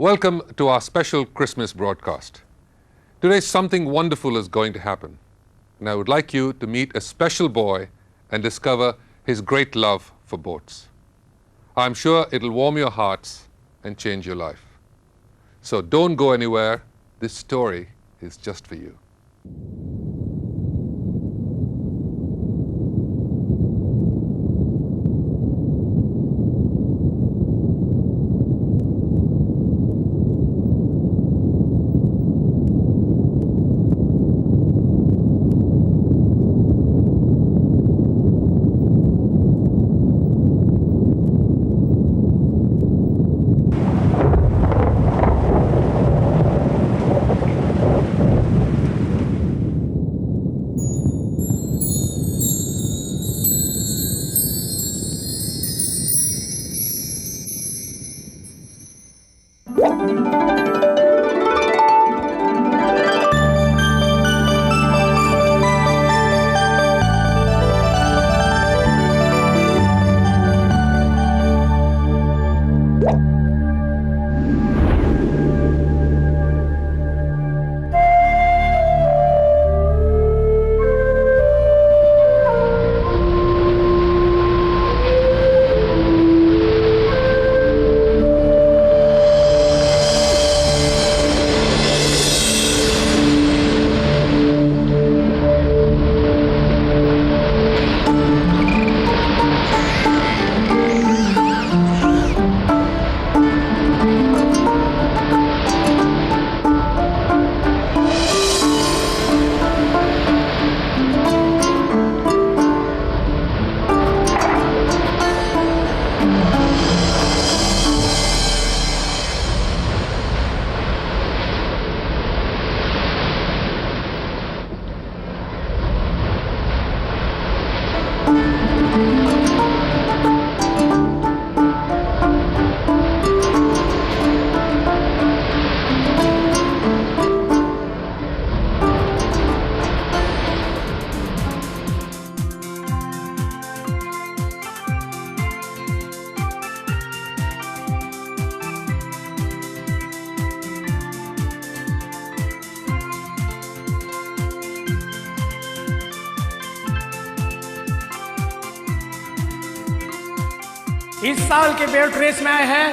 Welcome to our special Christmas broadcast. Today something wonderful is going to happen, and I would like you to meet a special boy and discover his great love for boats. I'm sure it'll warm your hearts and change your life. So don't go anywhere. This story is just for you. इस साल के बेट race में आए हैं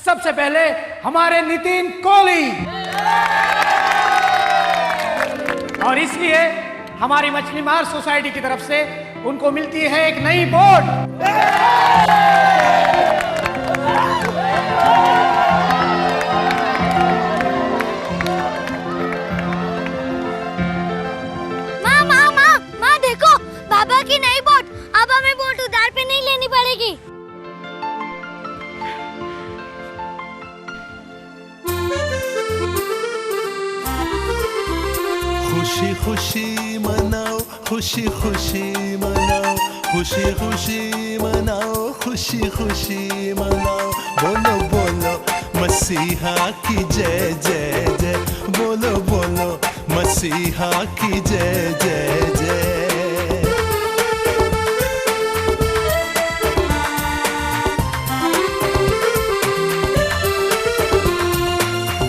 सबसे पहले हमारे नितिन कोहली, और इसलिए हमारी मछली मार सोसाइटी की तरफ से उनको मिलती है एक नई बोट। माँ देखो, बाबा की नई बोट। अब हमें बोट उधार पे नहीं लेनी पड़ेगी। खुशी खुशी मनाओ, खुशी खुशी मनाओ, खुशी खुशी मनाओ, खुशी खुशी मनाओ। बोलो बोलो मसीहा की जय जय जय, बोलो बोलो मसीहा की जय जय जय।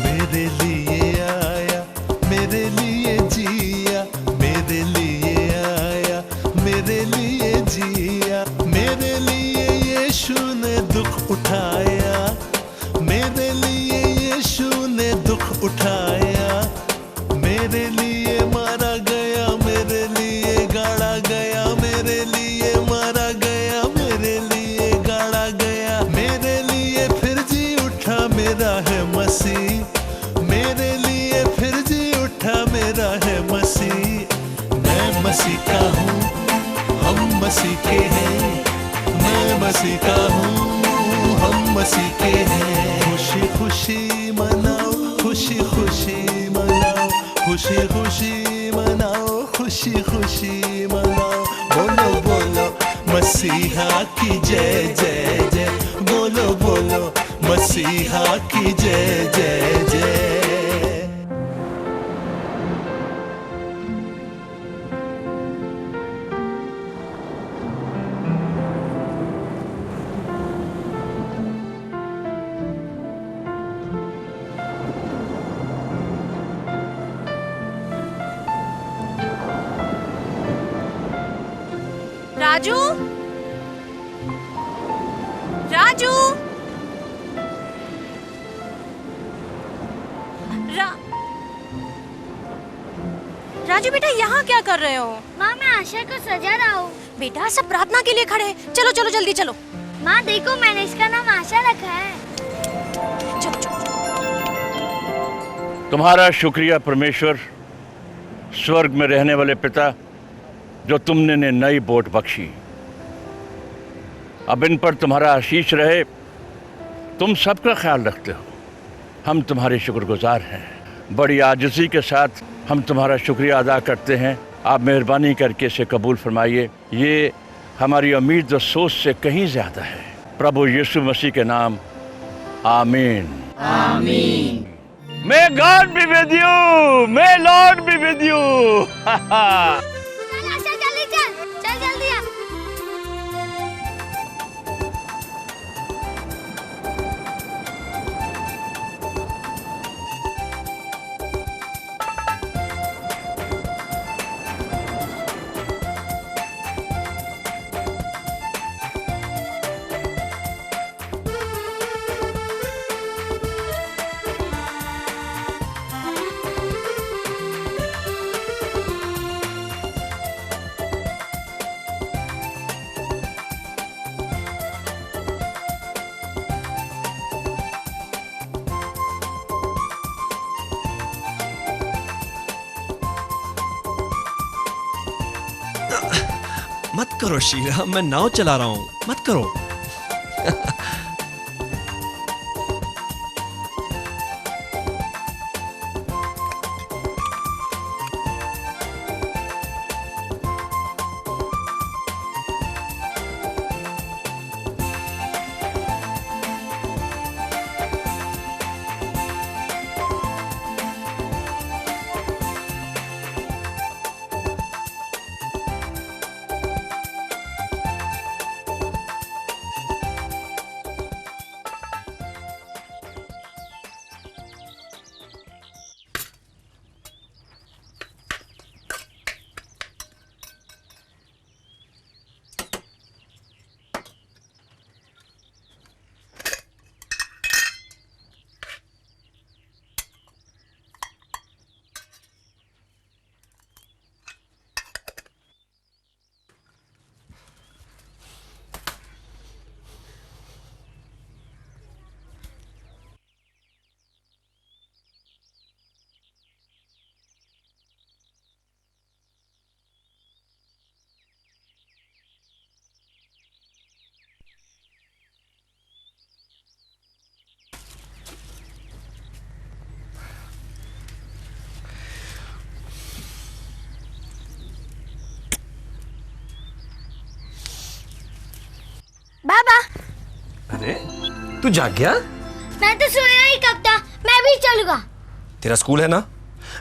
मेरे लिए आया, मेरे लिए जिया, मेरे लिए आया, मेरे लिए जिया, मेरे लिए यीशु ने दुख उठाया, मेरे लिए यीशु ने दुख उठाया, मेरे लिए मारा गया, मेरे लिए गाड़ा गया, मेरे लिए मारा गया, मेरे लिए गाड़ा गया, मेरे लिए फिर जी उठा, मेरा है मसीह, मेरे लिए फिर जी उठा, मेरा है मसीह। मैं मसीह का हूँ, हम मसीह के हैं, मैं मसीह का हूँ, हम मसीह के हैं। खुशी खुशी मनाओ, खुशी खुशी मनाओ, खुशी खुशी मनाओ, खुशी खुशी मनाओ। बोलो बोलो मसीहा की जय जय जय, बोलो बोलो मसीहा की जय जय जय। राजू, राजू, राजू बेटा यहाँ क्या कर रहे हो? माँ मैं आशा को सजा रहा हूँ। बेटा सब प्रार्थना के लिए खड़े हैं। चलो चलो जल्दी चलो। माँ देखो मैंने इसका नाम आशा रखा है। चलो चलो। तुम्हारा शुक्रिया परमेश्वर, स्वर्ग में रहने वाले पिता, जो तुमने ने नई बोट बख्शी। अब इन पर तुम्हारा आशीष रहे। तुम सबका ख्याल रखते हो, हम तुम्हारे शुक्रगुजार हैं। बड़ी आजिज़ी के साथ हम तुम्हारा शुक्रिया अदा करते हैं। आप मेहरबानी करके इसे कबूल फरमाइए। ये हमारी उम्मीद और सोच से कहीं ज़्यादा है। प्रभु यीशु मसीह के नाम, आमीन। आमीन। May God be with you. May Lord be with you. चल आशा जल्दी चल जल्दी आ। मत करो शीला, मैं नाव चला रहा हूँ, मत करो। बाबा अरे तू जाग गया? मैं तो सोया ही कब था, मैं भी चलूंगा। तेरा स्कूल है ना?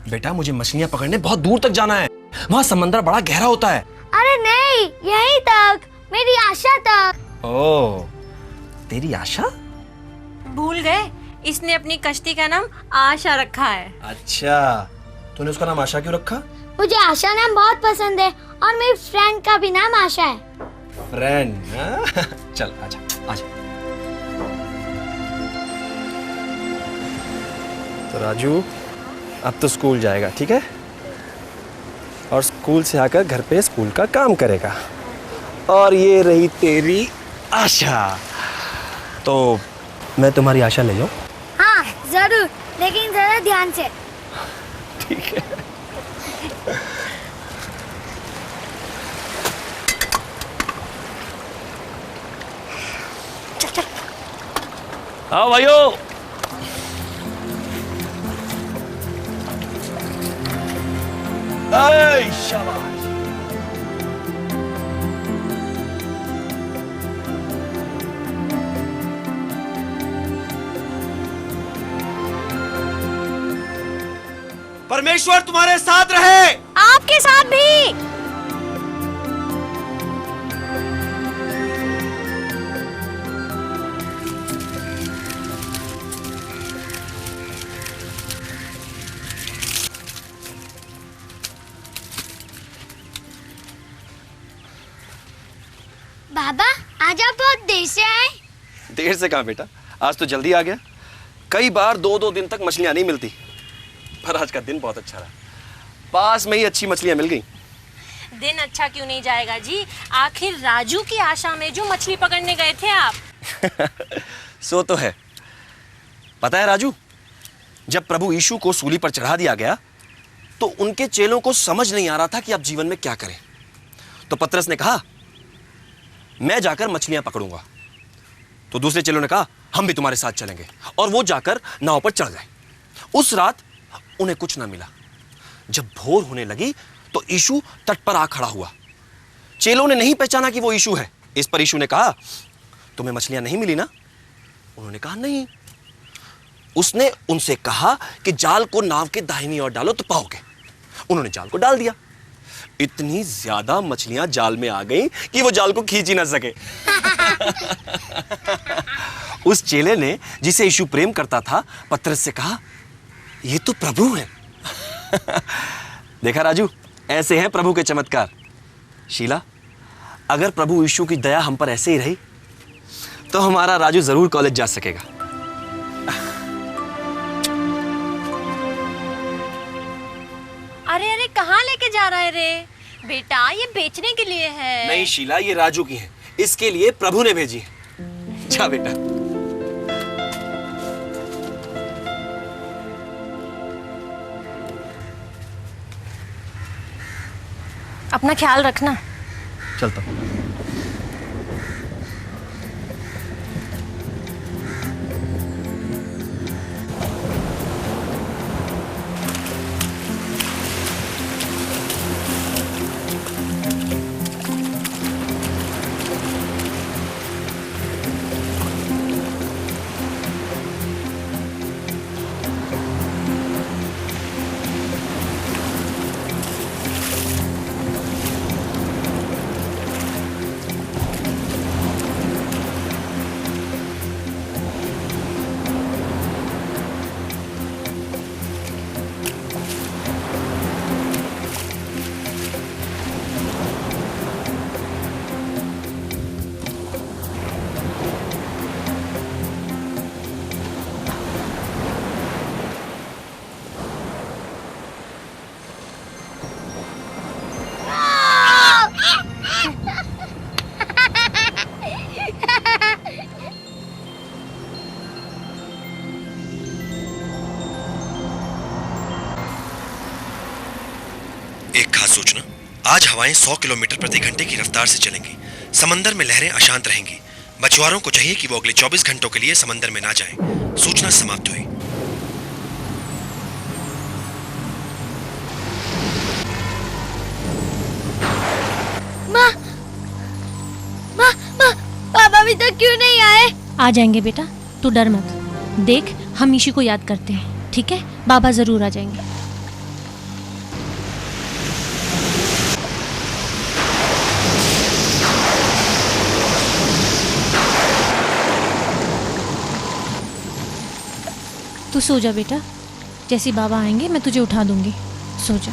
बेटा मुझे मछलियां पकड़ने बहुत दूर तक जाना है, वहाँ समंदर बड़ा गहरा होता है। अरे नहीं, यहीं तक, मेरी आशा तक। ओह, तेरी आशा? भूल गए, इसने अपनी कश्ती का नाम आशा रखा है। अच्छा, तूने उसका नाम आशा क्यों रखा? मुझे आशा नाम बहुत पसंद है और मेरी फ्रेंड का भी नाम आशा है। फ्रेंड? चल आजा आजा। तो राजू अब तो स्कूल जाएगा, ठीक है? और स्कूल से आकर घर पे स्कूल का काम करेगा। और ये रही तेरी आशा। तो मैं तुम्हारी आशा ले जाऊं? हाँ जरूर, लेकिन जरा ध्यान से। ठीक है। आओ भाइयों। शाबाश। परमेश्वर तुम्हारे साथ रहे। आपके साथ भी। बाबा आज आप बहुत देर से आए। देर से कहाँ बेटा, आज तो जल्दी आ गया। कई बार 2-2 दिन तक मछलियाँ नहीं मिलती, पर आज का दिन बहुत अच्छा रहा। पास में ही अच्छी मछलियाँ मिल गई। दिन अच्छा क्यों नहीं जाएगा जी? आखिर राजू की आशा में जो मछली पकड़ने गए थे आप। सो तो है। पता है राजू, जब प्रभु यीशु को सूली पर चढ़ा दिया गया तो उनके चेलों को समझ नहीं आ रहा था कि अब जीवन में क्या करें। तो पतरस ने कहा, मैं जाकर मछलियां पकड़ूंगा। तो दूसरे चेलों ने कहा, हम भी तुम्हारे साथ चलेंगे। और वो जाकर नाव पर चढ़ गए। उस रात उन्हें कुछ ना मिला। जब भोर होने लगी तो यीशु तट पर आ खड़ा हुआ। चेलों ने नहीं पहचाना कि वो यीशु है। इस पर यीशु ने कहा, तुम्हें मछलियां नहीं मिली ना? उन्होंने कहा, नहीं। उसने उनसे कहा कि जाल को नाव के दाहिनी ओर डालो तो पाओगे। उन्होंने जाल को डाल दिया। इतनी ज्यादा मछलियां जाल में आ गईं कि वो जाल को खींच ही ना सके। उस चेले ने, जिसे यीशु प्रेम करता था, पतरस से कहा, ये तो प्रभु है। देखा राजू, ऐसे हैं प्रभु के चमत्कार। शीला, अगर प्रभु यीशु की दया हम पर ऐसे ही रही तो हमारा राजू जरूर कॉलेज जा सकेगा। अरे अरे, कहाँ लेके जा रहा है रे बेटा? ये बेचने के लिए है। नहीं शीला, ये राजू की है। इसके लिए प्रभु ने भेजी है। जा बेटा। अपना ख्याल रखना। चलता हूं। एक खास सूचना, आज हवाएं 100 किलोमीटर प्रति घंटे की रफ्तार से चलेंगी। समंदर में लहरें अशांत रहेंगी। मछुआरों को चाहिए कि वो अगले 24 घंटों के लिए समंदर में ना जाएं। सूचना समाप्त हुई। माँ, माँ, माँ, पापा अभी तक क्यों नहीं आए? आ जाएंगे बेटा, तू डर मत। देख, हम ईशु को याद करते हैं, ठीक है? बाबा जरूर आ जाएंगे। तू सो जा बेटा, जैसे बाबा आएंगे मैं तुझे उठा दूंगी। सो जा।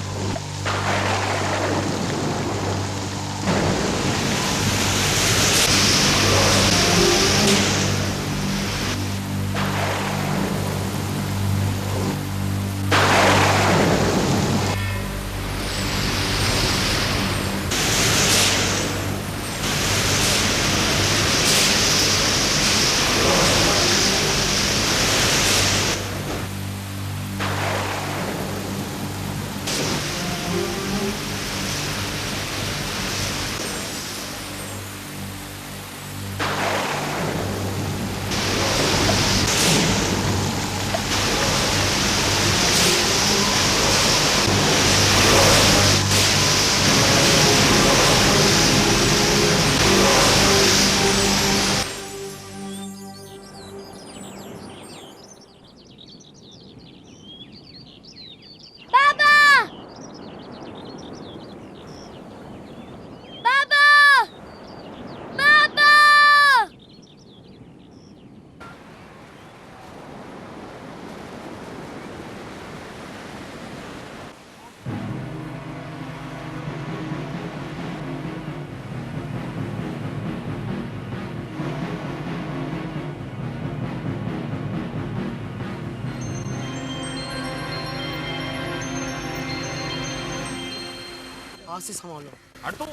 आस्ते संभालो, हट तो।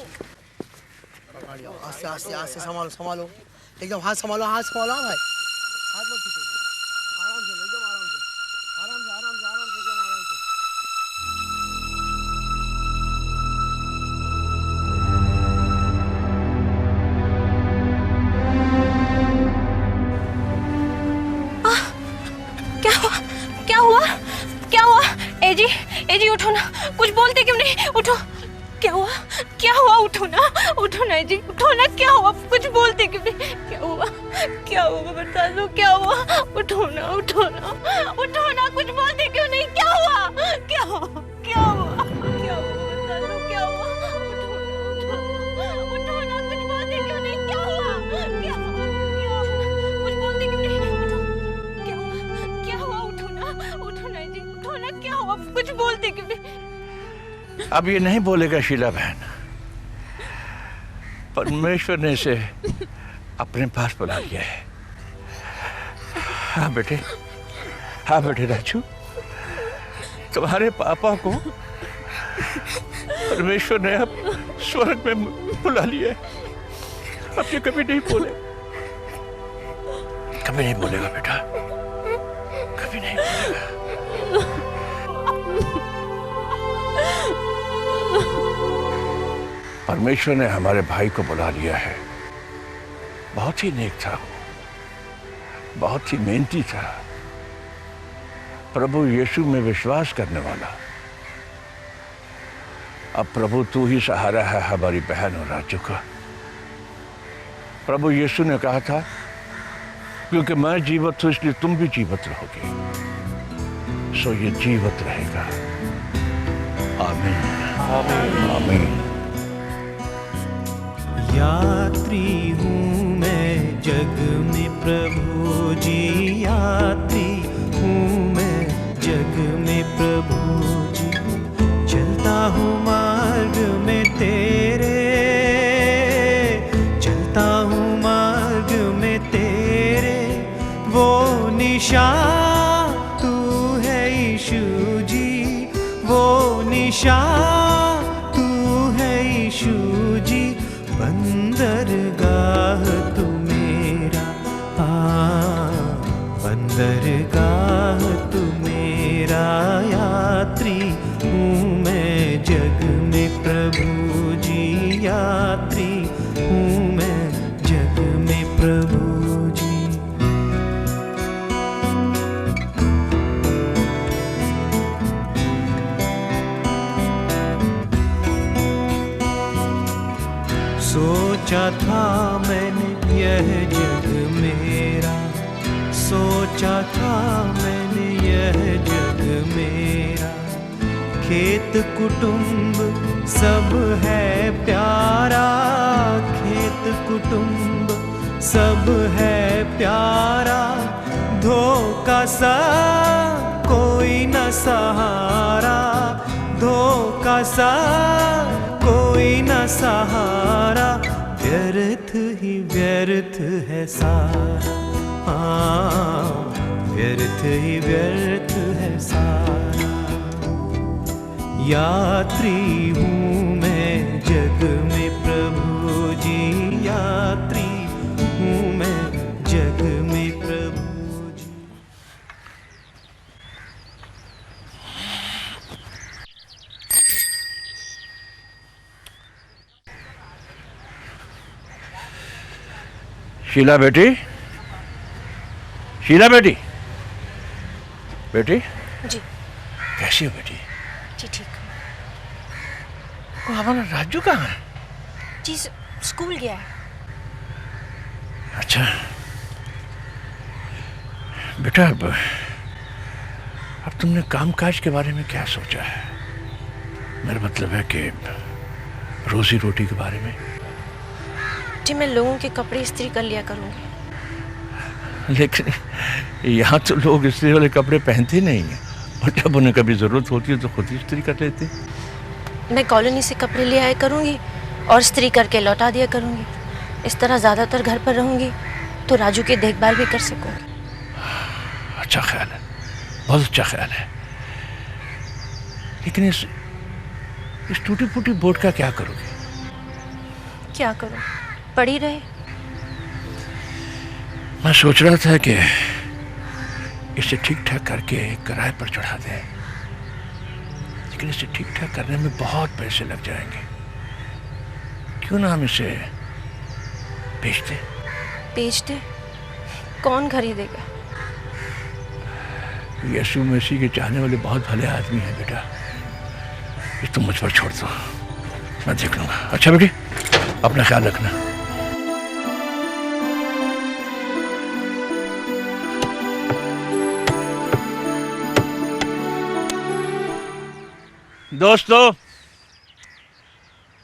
आस्ते आस्ते आस्ते संभालो संभालो, एकदम हाथ संभालो हाँ भाई, हाथ मत खींचो, आराम से एकदम आराम से, आराम से आराम से आराम से एकदम आराम से। क्या हुआ क्या हुआ क्या हुआ? एजी उठो ना, कुछ बोलते क्यों नहीं? उठो, क्या हुआ? उठो ना एजी, उठो ना, क्या हुआ? कुछ बोलते क्यों नहीं? क्या हुआ बता दो, क्या हुआ? उठो ना कुछ बोलते क्यों नहीं? क्या हुआ बता दो, क्या हुआ? उठो ना कुछ बोलते क्यों नहीं? क्या हुआ? कुछ बोलते क्यों नहीं? उठो ना जी, उठो ना, क्या हुआ? कुछ बोलते क्यों नहीं? अब ये नहीं बोलेगा शीला बहन, परमेश्वर ने इसे अपने पास बुला लिया है। हाँ बेटे राजू, तुम्हारे पापा को परमेश्वर ने अब स्वर्ग में बुला लिया है। अब ये कभी नहीं बोलेगा बेटा, कभी नहीं बोलेगा। परमेश्वर ने हमारे भाई को बुला लिया है। बहुत ही नेक था वो, बहुत ही मेहनती था, प्रभु यीशु में विश्वास करने वाला। अब प्रभु तू ही सहारा है हमारी बहन और राजू का। प्रभु यीशु ने कहा था, क्योंकि मैं जीवित हूं इसलिए तुम भी जीवित रहोगे, सो ये जीवित रहेगा। आमीन आमीन। यात्री हूँ मैं जग में प्रभु जी, यात्री हूँ मैं जग में प्रभु जी, चलता हूँ मार्ग में तेरे, चलता हूँ मार्ग में तेरे, वो निशान तू है यीशु जी, वो निशान तू है यीशु जी, बंदरगाह तू मेरा, बंदरगाह तू मेरा, यात्री हूँ मैं जग में प्रभु जी, यात्री हूँ मैं जग में प्रभु जी। सोचा था मैंने यह जग मेरा, सोचा था मैंने यह जग मेरा, खेत कुटुंब सब है प्यारा, खेत कुटुंब सब है प्यारा, धोखा सा कोई न सहारा, धोखा सा कोई न सहारा, व्यर्थ ही व्यर्थ है सारा, व्यर्थ ही व्यर्थ है सारा, यात्री हूँ मैं जग में प्रभु जी, यात्री हूँ मैं जग में प्रभु जी। शीला बेटी, शीला बेटी, बेटी जी कैसी हो बेटी? जी ठीक वो हमारा राजू कहाँ है? जी स्कूल गया है। अच्छा बेटा, अब तुमने कामकाज के बारे में क्या सोचा है? मेरा मतलब है कि रोजी रोटी के बारे में। जी मैं लोगों के कपड़े इस्त्री कर लिया करूँगी। लेकिन यहाँ तो लोग इस्त्री वाले कपड़े पहनते नहीं हैं, और जब उन्हें कभी ज़रूरत होती है तो खुद ही इस्त्री कर लेते हैं। मैं कॉलोनी से कपड़े ले आया करूँगी और इस्त्री करके लौटा दिया करूँगी। इस तरह ज़्यादातर घर पर रहूँगी तो राजू की देखभाल भी कर सकूँगी। अच्छा ख्याल है, बहुत अच्छा ख्याल है। लेकिन इस टूटी फूटी बोट का क्या करोगे? क्या करूं, पड़ी रहे। मैं सोच रहा था कि इसे ठीक ठाक करके किराए पर चढ़ा दें, लेकिन इसे ठीक ठाक करने में बहुत पैसे लग जाएंगे। क्यों ना हम इसे बेच दें? बेच दे? कौन खरीदेगा? यीशु मसीह के चाहने वाले बहुत भले आदमी हैं बेटा, ये तुम मुझ पर छोड़ दो, मैं देख लूंगा। अच्छा बेटी, अपना ख्याल रखना। दोस्तों,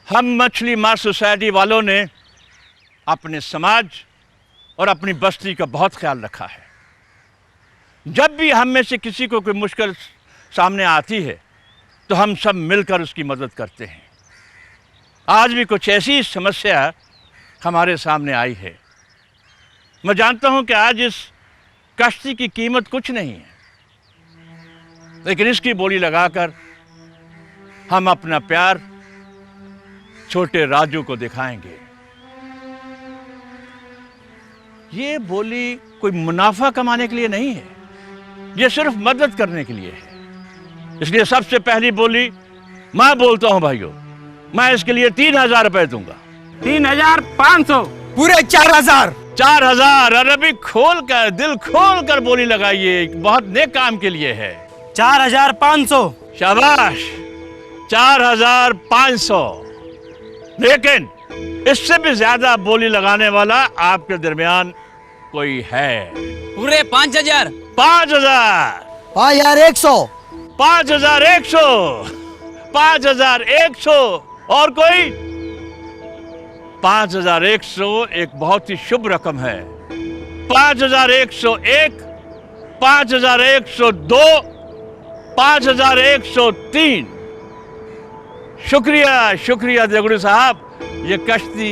हम मछली मार सोसाइटी वालों ने अपने समाज और अपनी बस्ती का बहुत ख्याल रखा है। जब भी हम में से किसी को कोई मुश्किल सामने आती है तो हम सब मिलकर उसकी मदद करते हैं। आज भी कुछ ऐसी समस्या हमारे सामने आई है। मैं जानता हूं कि आज इस कश्ती की कीमत कुछ नहीं है, लेकिन इसकी बोली लगाकर हम अपना प्यार छोटे राजू को दिखाएंगे। ये बोली कोई मुनाफा कमाने के लिए नहीं है, ये सिर्फ मदद करने के लिए है। इसलिए सबसे पहली बोली मैं बोलता हूं भाइयों, मैं इसके लिए 3,000 रुपए दूंगा। 3,500। पूरे 4,000। 4,000। अरे भी खोल कर, दिल खोल कर बोली लगाइए, बहुत नेक काम के लिए है। 4,500। शाबाश, 4,500। लेकिन इससे भी ज्यादा बोली लगाने वाला आपके दरमियान कोई है? पूरे 5,000। 5,000। 5,100। 5,100। 5,100। और कोई? 5,100 एक बहुत ही शुभ रकम है। 5,101, 5,102, 5,103। शुक्रिया, शुक्रिया देगुड़ी साहब, ये कश्ती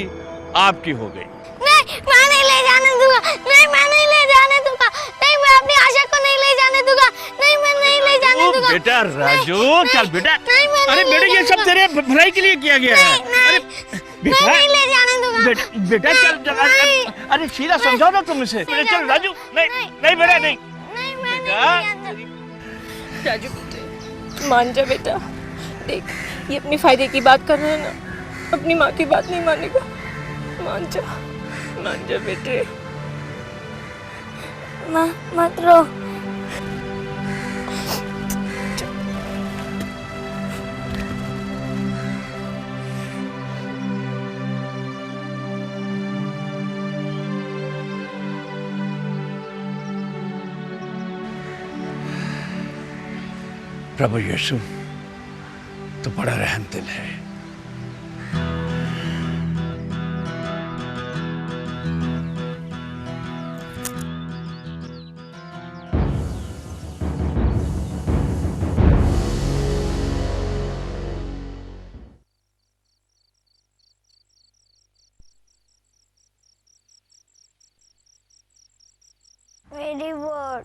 आपकी हो गई। नहीं, मैं नहीं ले जाने दूंगा। नहीं, मैं नहीं ले जाने दूंगा। नहीं, मैं अपनी आशा को नहीं ले जाने दूंगा। नहीं, मैं नहीं ले जाने दूंगा। बेटा राजू, चल बेटा। नहीं, मैं अरे बेटा, ये सब तेरे भलाई के लिए किया गया है। अरे मैं नहीं ले जाने दूंगा। बेटा चल, अरे सीधा समझाओ ना तुम इसे। चल राजू, नहीं नहीं बेटा, नहीं। नहीं, मैं नहीं। राजू बेटे, मान जा बेटा। देख, ये अपनी फायदे की बात कर रहा है ना, अपनी माँ की बात नहीं मानेगा। मान जा बेटे। माँ, मत रो। प्रभु यीशु तो बड़ा रहम दिल है। मेरी वोट,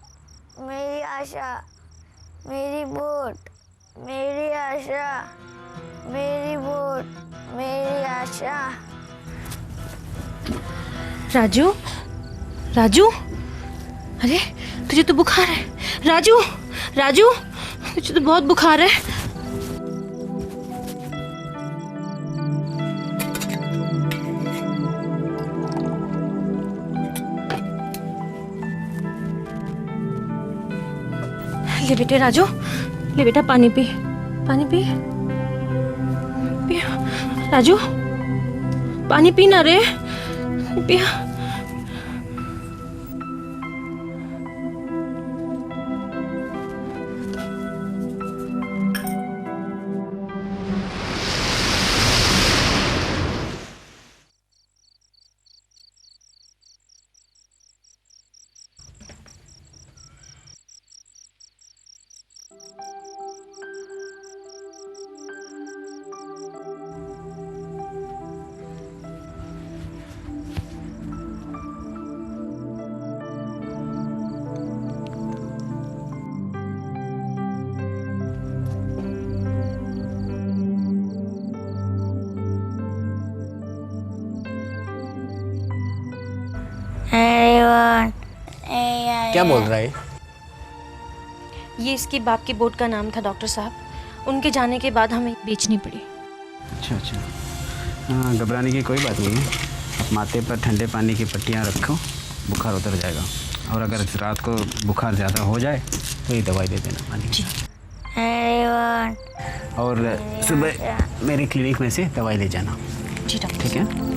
मेरी आशा, मेरी वोट, मेरी आशा, मेरी वोट, मेरी आशा। राजू, राजू, अरे तुझे तो बुखार है। राजू, राजू, तुझे तो बहुत बुखार है। ले बेटे राजू, ले बेटा पानी पी, पानी पी, पी। राजू, पानी पीना रे, पिया। क्या बोल रहा है? ये इसके बाप के बोट का नाम था डॉक्टर साहब। उनके जाने के बाद हमें बेचनी पड़ी। अच्छा अच्छा, हाँ घबराने की कोई बात नहीं है। आप माथे पर ठंडे पानी की पट्टियाँ रखो, बुखार उतर जाएगा। और अगर रात को बुखार ज़्यादा हो जाए तो ये दवाई दे देना पानी की। और सुबह मेरे क्लिनिक में से दवाई ले जाना। जी डॉक्टर। ठीक है।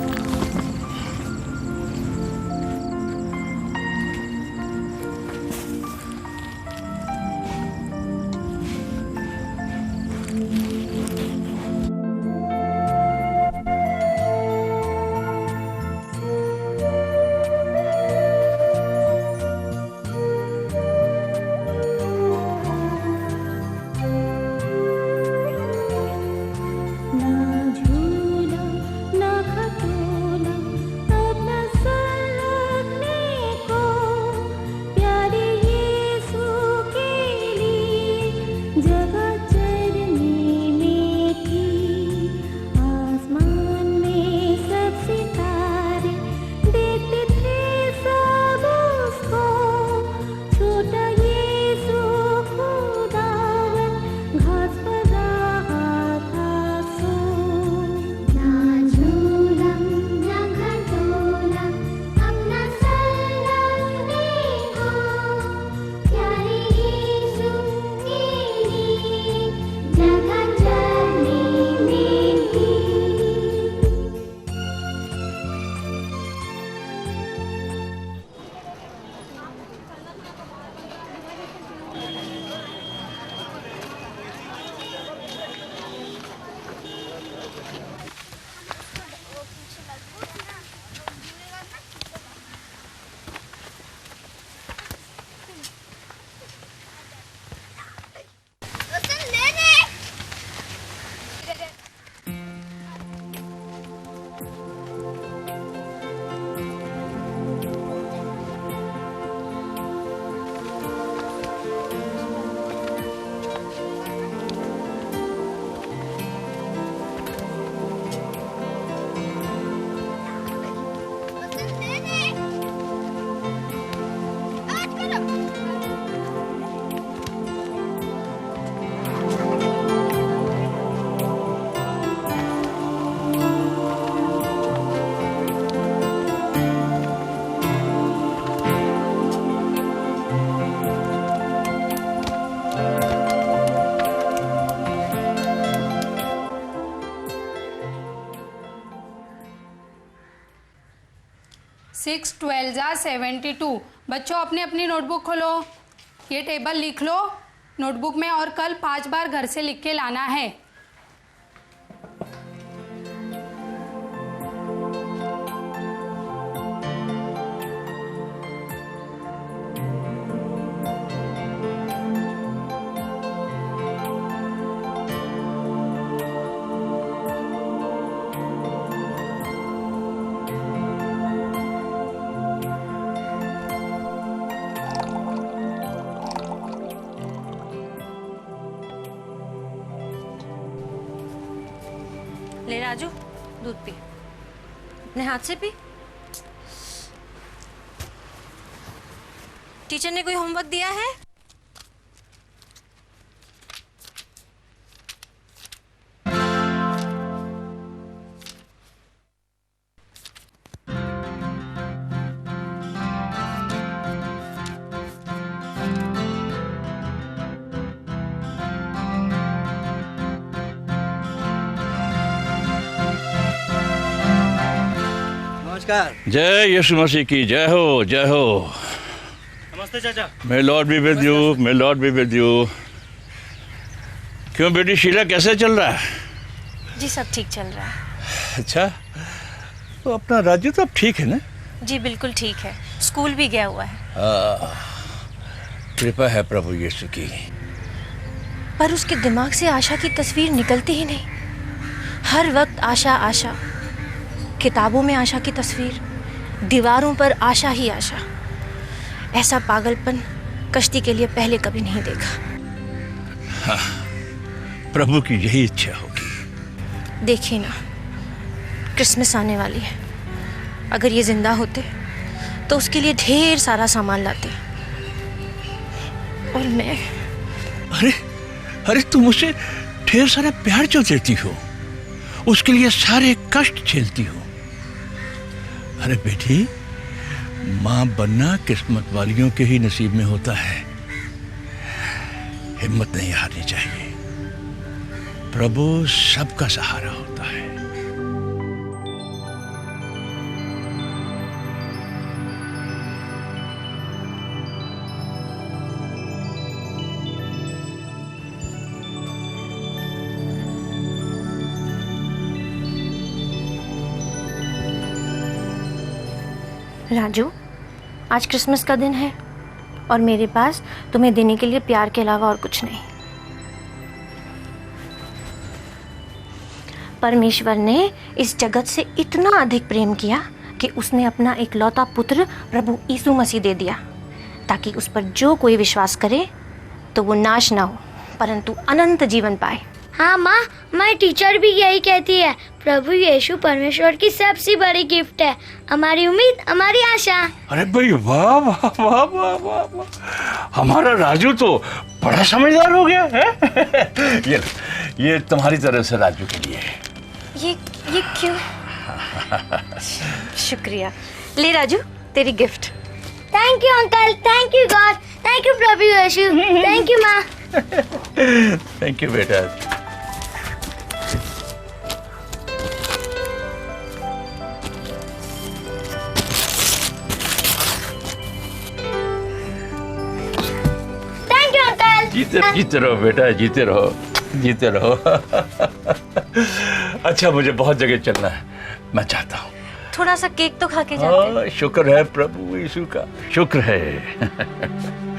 सिक्स 12 जा 72। बच्चों अपनी अपनी नोटबुक खोलो, ये टेबल लिख लो नोटबुक में और कल 5 बार घर से लिख के लाना है। ले राजू, दूध पी, अपने हाथ से पी। टीचर ने कोई होमवर्क दिया है? जय यीशु मसीह की जय हो, जय हो। नमस्ते चाचा। May lord be with you, may lord be with you. क्यों बेटी शीला, कैसे चल रहा है? जी सब ठीक चल रहा है। अच्छा, तो अपना राजू तो अब ठीक है ना? जी बिल्कुल ठीक है, स्कूल भी गया हुआ है। कृपा है प्रभु यीशु की। पर उसके दिमाग से आशा की तस्वीर निकलती ही नहीं। हर वक्त आशा आशा, किताबों में आशा की तस्वीर, दीवारों पर आशा ही आशा। ऐसा पागलपन कश्ती के लिए पहले कभी नहीं देखा। हाँ, प्रभु की यही इच्छा होगी। देखिए ना, क्रिसमस आने वाली है। अगर ये जिंदा होते तो उसके लिए ढेर सारा सामान लाते। और मैं अरे अरे तुम उसे ढेर सारा प्यार जो देती हो, उसके लिए सारे कष्ट झेलती हो। अरे बेटी, मां बनना किस्मत वालियों के ही नसीब में होता है। हिम्मत नहीं हारनी चाहिए। प्रभु सबका सहारा होता है। राजू, आज क्रिसमस का दिन है और मेरे पास तुम्हें देने के लिए प्यार के अलावा और कुछ नहीं। परमेश्वर ने इस जगत से इतना अधिक प्रेम किया कि उसने अपना इकलौता पुत्र प्रभु यीशु मसीह दे दिया, ताकि उस पर जो कोई विश्वास करे तो वो नाश ना हो परंतु अनंत जीवन पाए। हाँ माँ, हमारी टीचर भी यही कहती है। प्रभु यीशु परमेश्वर की सबसे बड़ी गिफ्ट है, हमारी उम्मीद, हमारी आशा। अरे भाई वाह वाह वाह वाह वाह वाह, हमारा राजू तो बड़ा समझदार हो गया है। ये तुम्हारी तरफ से राजू के लिए है। ये क्यों? शुक्रिया। ले राजू, तेरी gift. Thank you uncle, thank you God, thank you प्रभु यीशु, थैंक यू माँ। थैंक यू बेटा। Thank you uncle. जीते रहो बेटा, जीते रहो, जीते रहो। अच्छा, मुझे बहुत जगह चलना है, मैं चाहता हूँ थोड़ा सा केक तो खा के जाते। शुक्र है प्रभु यीशु का, शुक्र है।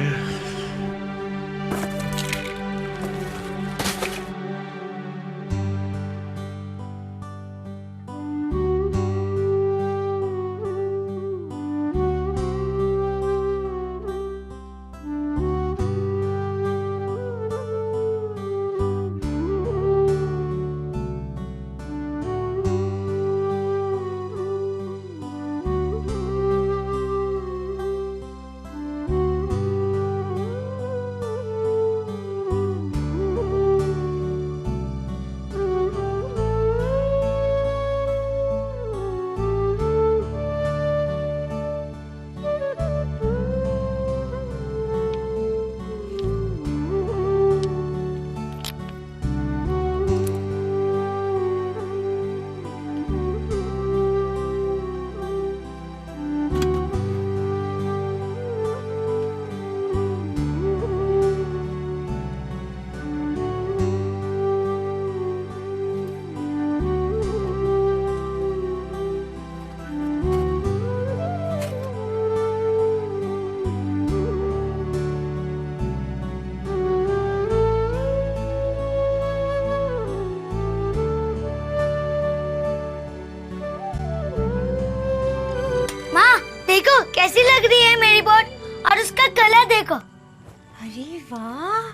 देखो कैसी लग रही है मेरी बोट, और उसका कलर देखो। अरे वाह,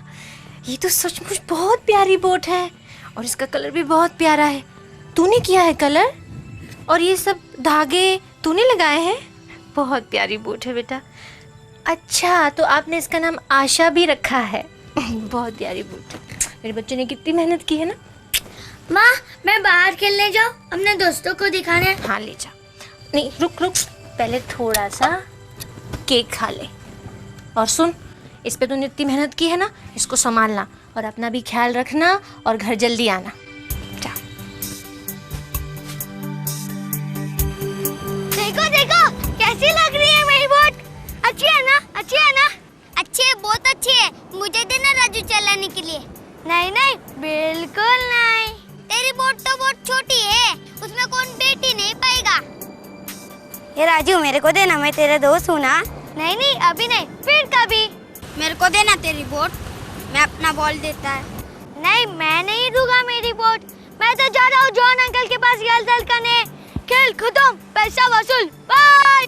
ये तो सचमुच बहुत प्यारी बोट है और इसका कलर भी बहुत प्यारा है। तूने किया है कलर और ये सब धागे तूने लगाए हैं। बहुत प्यारी बोट है बेटा। अच्छा, तो आपने इसका नाम आशा भी रखा है। बहुत प्यारी बोट है। मेरे बच्चे ने कितनी मेहनत की है ना। माँ, मैं बाहर खेलने जाऊँ, अपने दोस्तों को दिखाने? हाँ ले जा। नहीं रुक, पहले थोड़ा सा केक खा ले। और सुन, इस पे तूने इतनी मेहनत की है ना, इसको संभालना और अपना भी ख्याल रखना और घर जल्दी आना। जा। देखो देखो कैसी लग रही है मेरी बोट। अच्छी है ना, अच्छी है ना? अच्छी है, बहुत अच्छी है। मुझे देना राजू चलाने के लिए। नहीं नहीं, बिल्कुल नहीं। तेरी बोट तो बहुत छोटी है, उसमें कौन बैठ नहीं पाएगा। ये राजू मेरे को देना, मैं तेरा दोस्त हूँ ना। नहीं नहीं, अभी नहीं, फिर कभी। मेरे को देना तेरी बोट, मैं अपना बॉल देता है। नहीं, मैं नहीं दूंगा मेरी बोट। मैं तो जा रहा हूँ जॉन अंकल के पास गलदल करने। खेल खत्म, पैसा वसूल, बाय।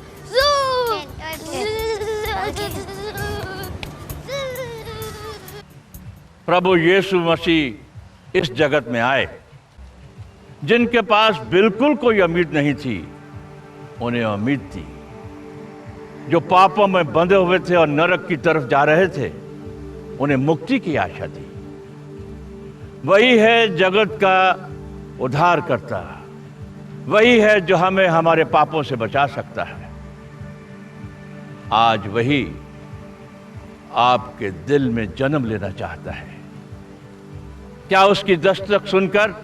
प्रभु यीशु मसीह इस जगत में आए। जिनके पास बिल्कुल कोई उम्मीद नहीं थी, उन्हें उम्मीद थी। जो पापों में बंधे हुए थे और नरक की तरफ जा रहे थे, उन्हें मुक्ति की आशा दी। वही है जगत का उद्धार करता, वही है जो हमें हमारे पापों से बचा सकता है। आज वही आपके दिल में जन्म लेना चाहता है। क्या उसकी दस्तक सुनकर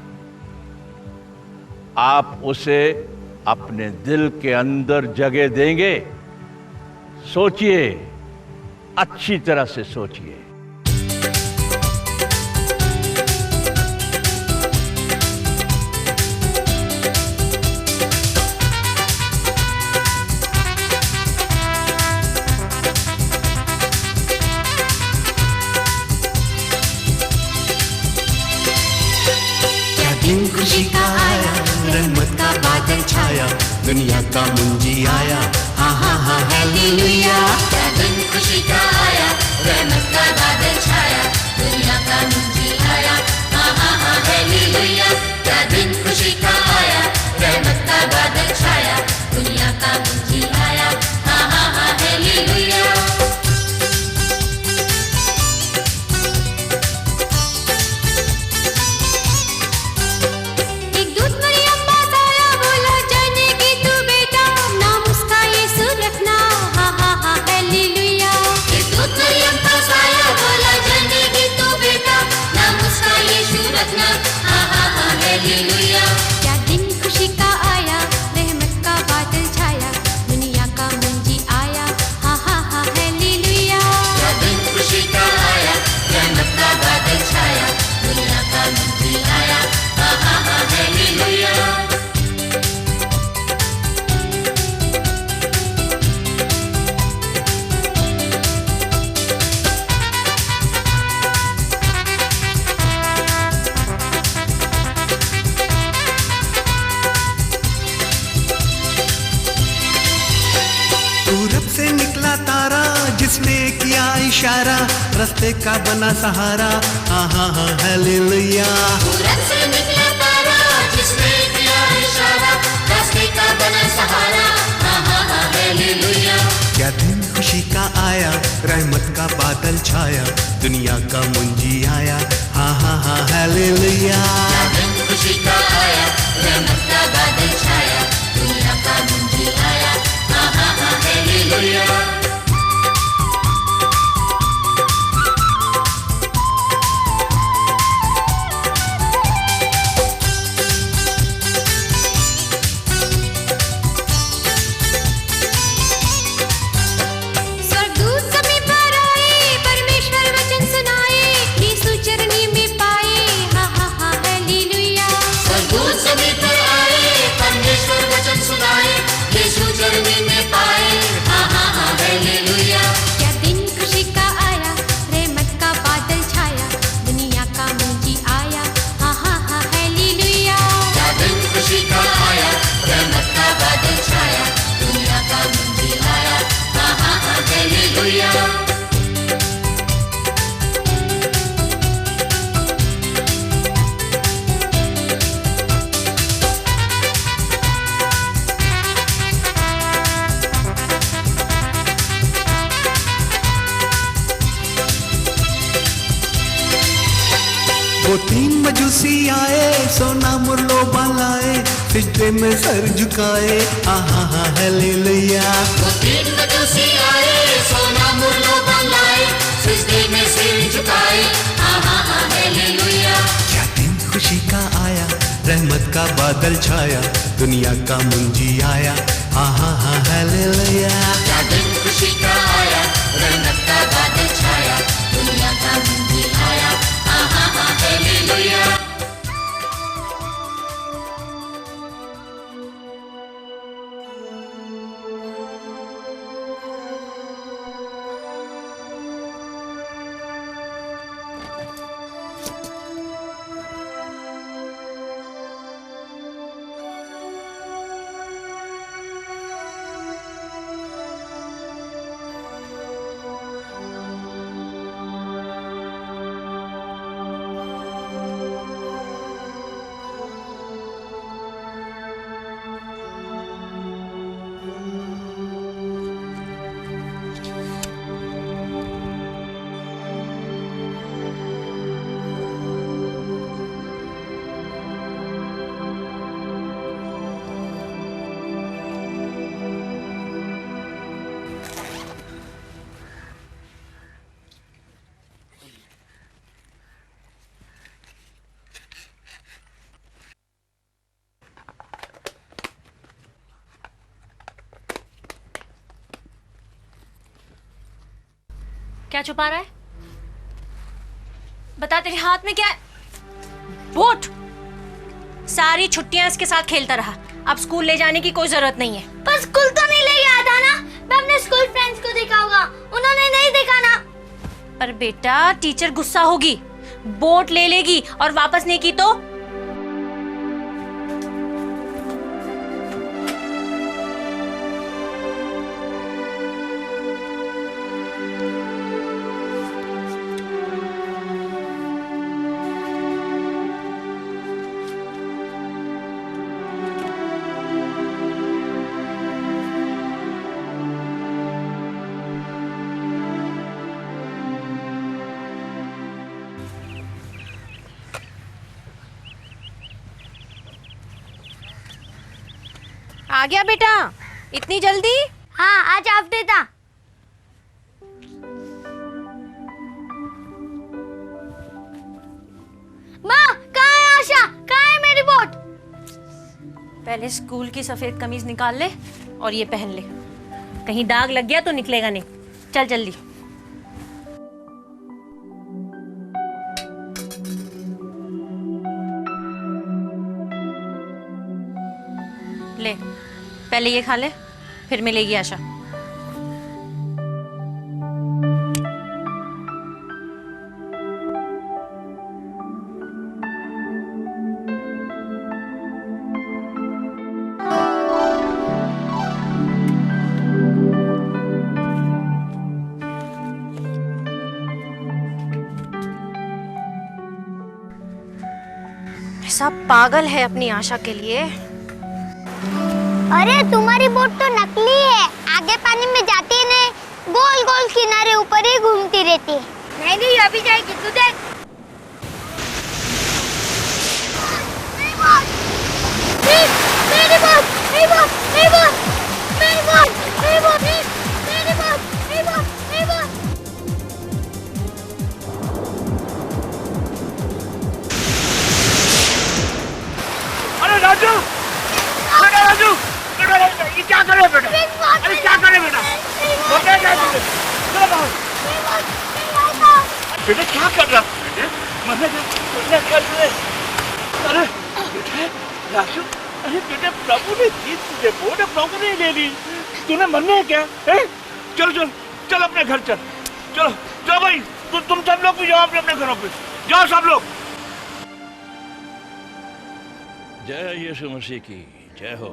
आप उसे अपने दिल के अंदर जगह देंगे? सोचिए, अच्छी तरह से सोचिए। दिन खुशी का आया, रहमत का बादल छाया, दुनिया का मुंजी आया, हाँ हाँ हाँ हालेलुया। क्या दिन खुशी का आया, रहमत का बादल छाया, दुनिया का मुंजी आया, हाँ हाँ हाँ हालेलुया। क्या दिन खुशी का आया, रहमत का बादल छाया, दुनिया का मुंजी आया, हाँ हाँ हाँ हालेलुया। क्या दिन खुशी का आया, रहमत का बादल छाया, दुनिया का मुंजी आया, हाँ हाँ हाँ हालेलुया। क्या दिन खुशी का आया, रहमत का बादल छाया, दुनिया का मुंजी आया, हाँ हाँ हाँ हालेलुया। पूरब से निकला तारा, जिसने किया इशारा, रास्ते का बना सहारा, हाँ हाँ हाँ हालेलुया। पूरब से निकला तारा, जिसने किया इशारा, रास्ते का बना सहारा, हाँ हाँ हाँ हालेलुया। क्या दिन खुशी का आया, रहमत का बादल छाया, दुनिया का मुंजी आया, हाँ हाँ हाँ हालेलुया। क्या दिन खुशी का आया, रहमत का बादल छाया, दुनिया का मुंजी आया, हाँ हाँ हाँ हालेलुया। स्वर्गदूत समय पर आए, परमेश्वर वचन सुनाए, यीशु चरनी में पाए, हाँ हाँ हाँ हालेलुया। स्वर्गदूत सभी पर आए, परमेश्वर वचन सुनाए, यीशु चरनी में पाए, हाँ हाँ हाँ हालेलुया। क्या दिन खुशी का आया, रहमत का बादल छाया, दुनिया का मुंजी आया, हाँ हाँ हाँ हालेलुया। क्या दिन खुशी का आया, रहमत का बादल छाया, दुनिया का मुंजी आया, हाँ हाँ हाँ हालेलुया। वो तीन मजूसी आए, सोना मुरलो बलाए, सिजदे में सर झुकाए, हाँ हाँ हाँ हालेलुया। वो तीन मजूसी आए, सोना मुरलो बलाए, सिजदे में सिर झुकाए, हाँ हाँ हाँ हालेलुया। क्या दिन खुशी का आया, रहमत का बादल छाया, दुनिया का मुंजी आया, हाँ हाँ हाँ हालेलुया। क्या दिन खुशी का आया, रहमत का बादल छाया, दुनिया का मुंजी आया, हाँ हाँ हाँ हालेलुया। क्या छुपा रहा है? बता, तेरे हाथ में क्या है? बोट। सारी छुट्टियां इसके साथ खेलता रहा, अब स्कूल ले जाने की कोई जरूरत नहीं है। पर स्कूल तो नहीं ले गया था ना, मैं अपने स्कूल फ्रेंड्स को देखा होगा, उन्होंने नहीं देखा ना। पर बेटा टीचर गुस्सा होगी, बोट ले लेगी और वापस नहीं की तो? आ गया बेटा, इतनी जल्दी? हाँ, आज हाफ डे था। माँ, कहाँ है आशा? कहाँ है मेरी बोट? पहले स्कूल की सफेद कमीज निकाल ले और ये पहन ले, कहीं दाग लग गया तो निकलेगा नहीं। चल जल्दी। ले, पहले ये खा ले, फिर मिलेगी आशा। ऐसा पागल है अपनी आशा के लिए। अरे तुम्हारी बोट तो नकली है, आगे पानी में जाती नहीं, गोल गोल किनारे ऊपर ही घूमती रहती है। नहीं अभी जाएगी, तू देख। मेरी बोट, मेरी बोट, मेरी बोट, मेरी बोट, मेरी बोट, मेरी बोट, मेरी बोट, मेरी बोट, मेरी बोट। अरे राजू, अरे राजू, ये क्या कर रहे हो बेटा? अरे क्या कर रहे हो बेटा? वो क्या कर रहे हो? चलो बाहर। बेटा क्या कर रहा है बेटे? मरने कर रहे। अरे बेटा राजू, अरे बेटा प्रभु ने दी तुझे बोट, प्रभु ने ले ली, तूने मरने है क्या? चल चल चल अपने घर चल, चलो चलो भाई, तुम सब लोग भी जाओ अपने अपने घरों पे, जाओ सब लोग। जय यीशु मसीह की जय हो।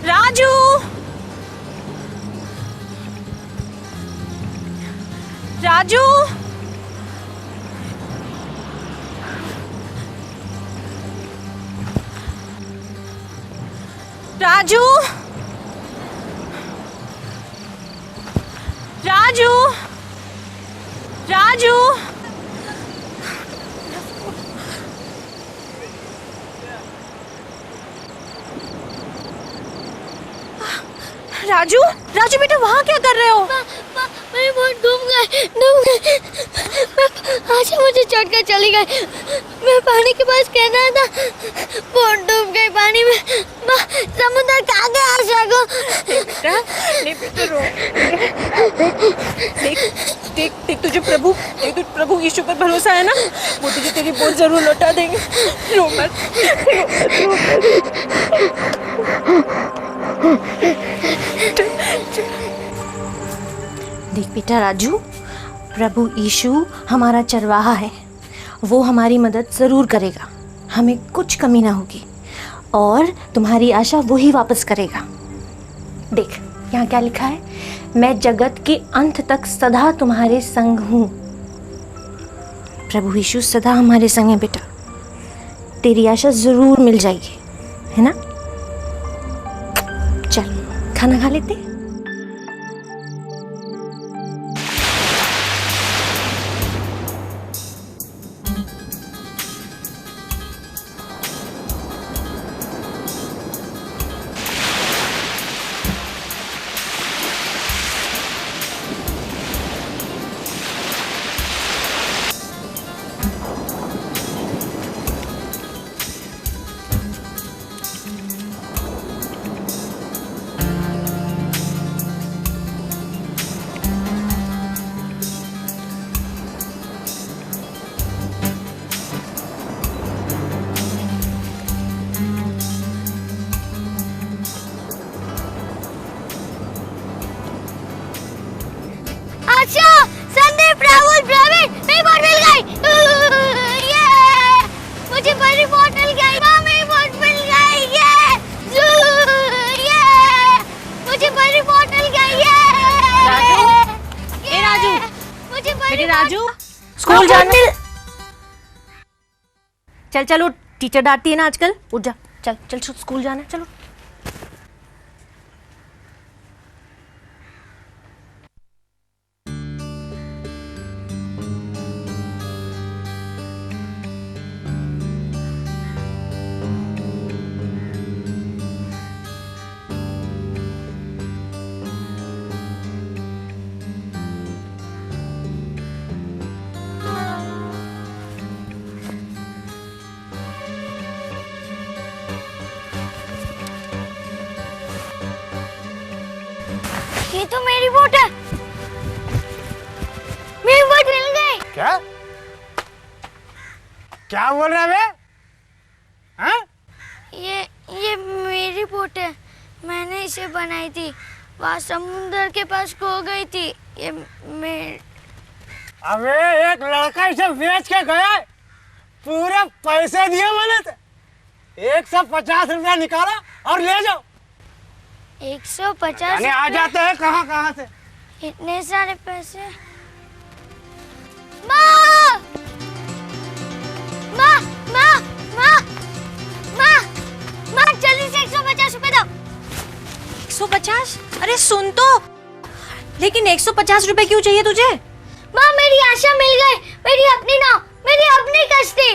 राजू, राजू, राजू, राजू, राजू, राजू, राजू बेटा वहाँ क्या कर रहे हो? मेरी बोट डूब गई। आशा मुझे छोड़कर चली गई, मैं पानी के पास कह रहा था, बोट डूब गई पानी में। समुद्र खा गया आशा को। बेटा नहीं बेटा रो। देख देख देख, तुझे प्रभु यीशु पर भरोसा है ना, वो तुझे तेरी बोट जरूर लौटा देंगे। रो मत, रो मत। देख बेटा राजू, प्रभु यीशु हमारा चरवाहा है, वो हमारी मदद ज़रूर करेगा, हमें कुछ कमी ना होगी और तुम्हारी आशा वो ही वापस करेगा। देख यहाँ क्या लिखा है, मैं जगत के अंत तक सदा तुम्हारे संग हूँ। प्रभु यीशु सदा हमारे संग है बेटा, तेरी आशा ज़रूर मिल जाएगी, है ना? खाना खा लेते। अच्छा, संदीप, राहुल, प्रवीण, मेरी बोट मिल गई। ये मुझे बड़ी बोट मिल गई। माँ, मेरी बोट मिल गई। ये मुझे बड़ी बोट मिल गई। राजू, ए राजू, मुझे बेटे राजू, स्कूल जाना। चल चल उठ, टीचर डांटती है ना आजकल। उठ जा, चल चल स्कूल जाना है, चलो। ये तो मेरी बोट है। मेरी बोट मिल गई। क्या क्या बोल रहा है? हाँ? ये मेरी बोट है। मैंने इसे बनाई थी। वहाँ समुद्र के पास खो गई थी। ये अबे एक लड़का इसे बेच के गया, पूरे पैसे दिए मैंने तो। 150 रुपया निकाला और ले जाओ। 150 आ जाते हैं कहाँ से? इतने सारे पैसे। माँ, माँ, माँ, माँ, माँ, माँ, जल्दी से 150 रुपए दो। 150? अरे सुन तो, लेकिन 150 रुपए क्यों चाहिए तुझे? माँ, मेरी आशा मिल गई। मेरी अपनी नाव, मेरी अपनी कश्ती।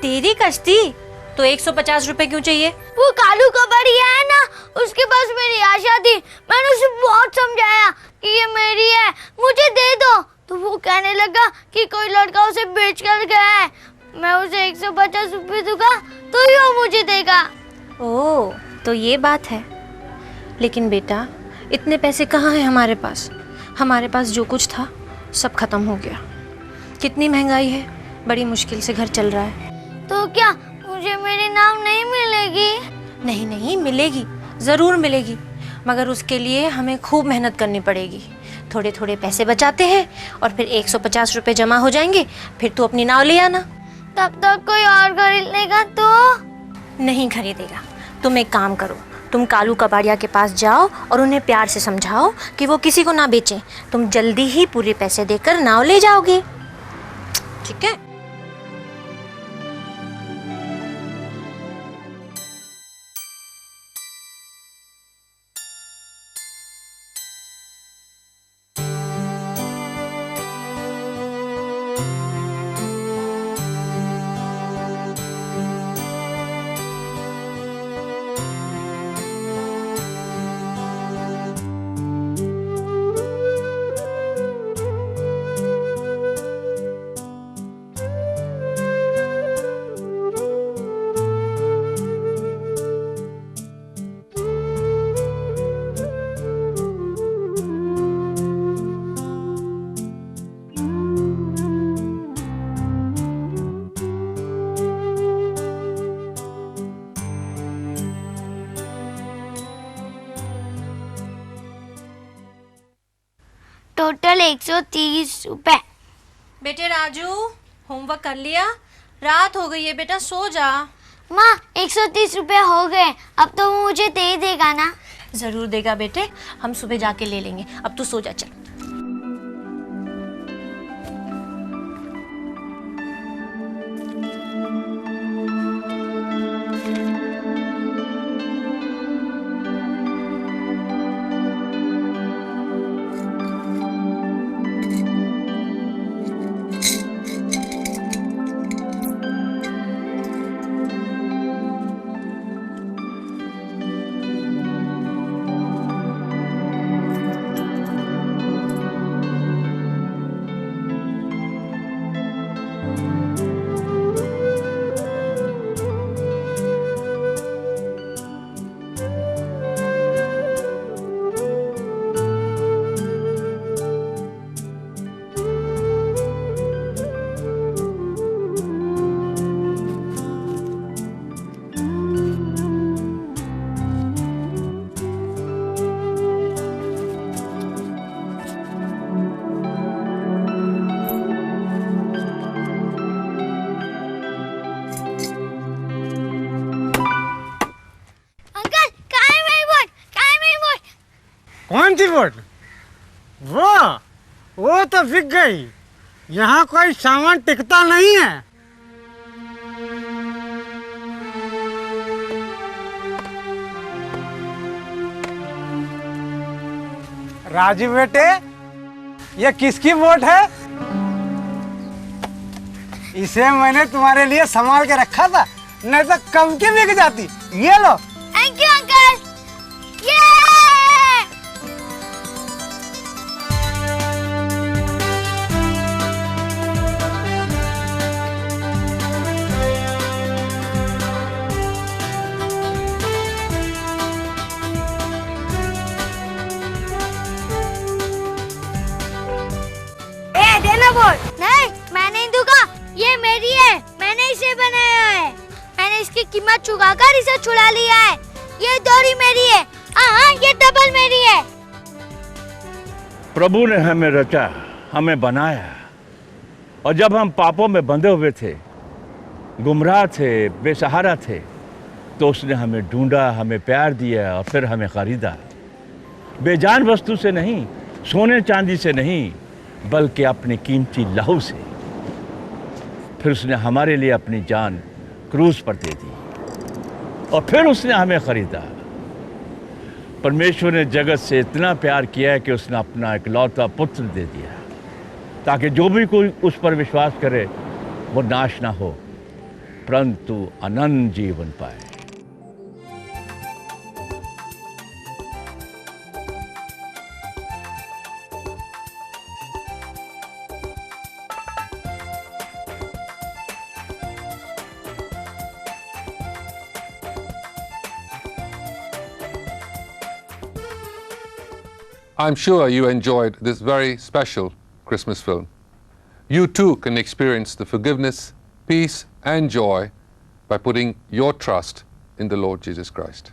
तेरी कश्ती? तो 150 रुपए क्यों चाहिए? वो कालू कबाड़िया है ना, उसके पास मेरी आशा थी। मैंने उसे बहुत समझाया कि ये मेरी है, मुझे दे दो। तो वो कहने लगा कि कोई लड़का उसे बेच कर गया है। मैं उसे 150 रुपए दूंगा तो ही वो मुझे देगा। ओह, तो ये बात है। लेकिन बेटा, इतने पैसे कहाँ हैं हमारे पास? हमारे पास जो कुछ था सब खत्म हो गया। कितनी महंगाई है, बड़ी मुश्किल से घर चल रहा है। तो क्या मुझे मेरी नाव नहीं मिलेगी? नहीं नहीं, मिलेगी, ज़रूर मिलेगी, मगर उसके लिए हमें खूब मेहनत करनी पड़ेगी। थोड़े थोड़े पैसे बचाते हैं और फिर 150 रुपए जमा हो जाएंगे, फिर तू अपनी नाव ले आना। तब तक कोई और खरीद लेगा तो? नहीं खरीदेगा। तुम एक काम करो, तुम कालू कबाड़िया के पास जाओ और उन्हें प्यार से समझाओ कि वो किसी को ना बेचें। तुम जल्दी ही पूरे पैसे देकर नाव ले जाओगे, ठीक है? टोटल 130 रुपए। बेटे राजू, होमवर्क कर लिया? रात हो गई है बेटा, सो जा। माँ, 130 रुपए हो गए। अब तो वो मुझे दे ही देगा ना? जरूर देगा बेटे, हम सुबह जाके ले लेंगे। अब तू सो जा, चल। कौन सी बोट? वो तो बिक गई। यहाँ कोई सामान टिकता नहीं है। राजू बेटे, ये किसकी बोट है? इसे मैंने तुम्हारे लिए संभाल के रखा था, नहीं तो कब की बिक जाती। ये लो। Thank you uncle. ये देना बोट। नहीं, मैं नहीं दूंगा। ये मेरी है, मैंने इसे बनाया है। मैंने इसकी कीमत चुकाकर इसे छुड़ा लिया है। ये डोरी मेरी है। हाँ, ये डबल मेरी है। प्रभु ने हमें रचा, हमें बनाया, और जब हम पापों में बंधे हुए थे, गुमराह थे, बेसहारा थे, तो उसने हमें ढूंढा, हमें प्यार दिया और फिर हमें खरीदा। बेजान वस्तु से नहीं, सोने चांदी से नहीं, बल्कि अपने कीमती लहू से। फिर उसने हमारे लिए अपनी जान क्रूस पर दे दी और फिर उसने हमें खरीदा। परमेश्वर ने जगत से इतना प्यार किया है कि उसने अपना इकलौता पुत्र दे दिया, ताकि जो भी कोई उस पर विश्वास करे वो नाश ना हो, परंतु अनंत जीवन पाए। I'm sure you enjoyed this very special Christmas film. You too can experience the forgiveness, peace, and joy by putting your trust in the Lord Jesus Christ.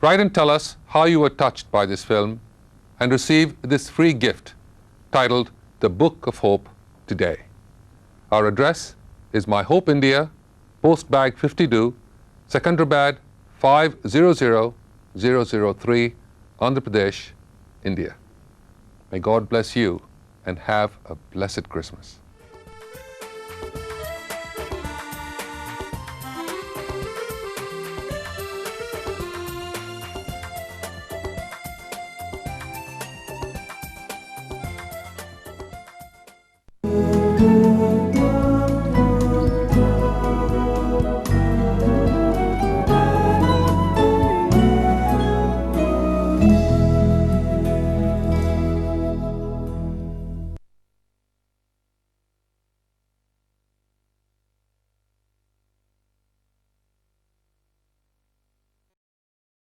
Write and tell us how you were touched by this film and receive this free gift titled The Book of Hope today. Our address is My Hope India, Post Bag 52, Secunderabad 500003, Andhra Pradesh, India. May God bless you and have a blessed Christmas.